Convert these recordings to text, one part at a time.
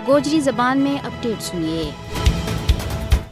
گوجری زبان میں اپڈیٹ سنیے۔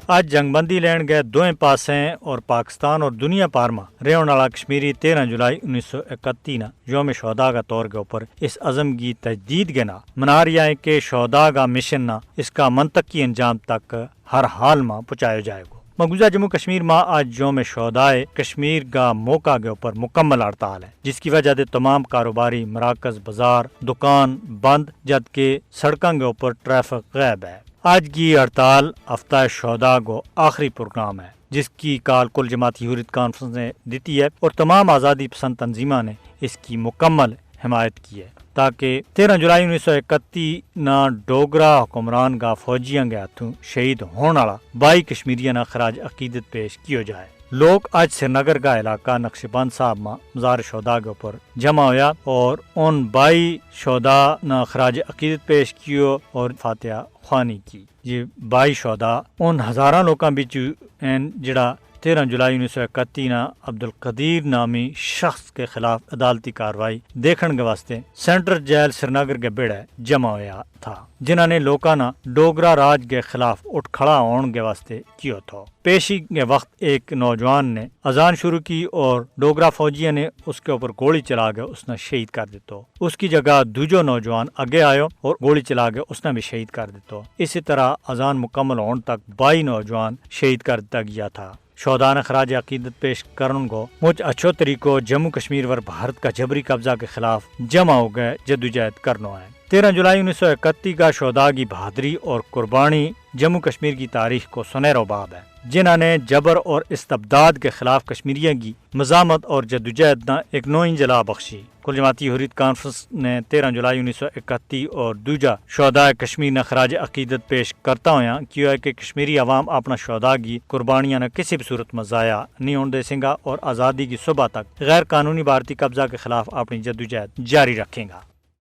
آج جنگ بندی لین گئے دوئیں پاسیں اور پاکستان اور دنیا پارما ریون والا کشمیری 13 جولائی 1931 یوم شہداء کا طور کے اوپر اس عزم کی تجدید کے نا منا رہا ہے کہ شہداء کا مشن نہ اس کا منطقی انجام تک ہر حال میں پہنچایا جائے گا۔ مقبوضہ جموں کشمیر میں آج یوم شہداء کشمیر کا موقع کے اوپر مکمل ہڑتال ہے، جس کی وجہ سے تمام کاروباری مراکز بازار دکان بند جبکہ سڑکوں کے اوپر ٹریفک غائب ہے۔ آج کی ہڑتال ہفتہ شہداء کو آخری پروگرام ہے، جس کی کال کل جماعتی حریت کانفرنس نے دیتی ہے اور تمام آزادی پسند تنظیموں نے اس کی مکمل حمایت کی ہے تاکہ 13 جولائی 1931 نہ ڈوگرا حکمران کا فوجیاں کے ہاتھوں شہید ہونے والا 22 کشمیریاں خراج عقیدت پیش کیا جائے۔ لوگ آج سری نگر کا علاقہ نقش بند صاحب میں مزار شہداء کے اوپر جمع ہویا اور ان 22 شہداء نے خراج عقیدت پیش کیو اور فاتحہ خوانی کی۔ یہ 22 شہداء ان ہزاراں لوکاں بچ ہیں جڑا 13 جولائی 1931 عبد القدیر نامی شخص کے خلاف عدالتی کاروائی دیکھن کے واسطے سینٹرل جیل سری نگر کے بیڑے جمع ہوا تھا، جنہوں نے لوکاں نہ ڈوگرا راج کے خلاف اٹھ کھڑا ہون کے واسطے کیا تھا۔ پیشی کے وقت ایک نوجوان نے اذان شروع کی اور ڈوگرا فوجیوں نے اس کے اوپر گولی چلا کے اس نے شہید کر دیتا۔ اس کی جگہ دوجو نوجوان اگے آئے اور گولی چلا کے اس نے بھی شہید کر دیتا۔ اسی طرح اذان مکمل ہون تک 22 نوجوان شہید کر دیا گیا تھا۔ شہداء نے خراج عقیدت پیش کرن کو مجھ اچھو طریقوں جموں کشمیر پر بھارت کا جبری قبضہ کے خلاف جمع ہو گئے جدوجہد کرنا ہے۔ 13 جولائی 1931 کا شہداء کی بہادری اور قربانی جموں کشمیر کی تاریخ کو سنہرا باب ہے، جنہوں نے جبر اور استبداد کے خلاف کشمیریوں کی مزاحمت اور جدوجہد نہ ایک نوئی جلا بخشی۔ کل جماعتی حریت کانفرنس نے 13 جولائی 1931 اور دوجا شہداء کشمیر نے خراج عقیدت پیش کرتا ہوا کیا ہے کہ کشمیری عوام اپنا شہداء کی قربانیاں نہ کسی بھی صورت میں ضائع نہیں ہونے دے سنگا اور آزادی کی صبح تک غیر قانونی بھارتی قبضہ کے خلاف اپنی جدوجہد جاری رکھیں گا۔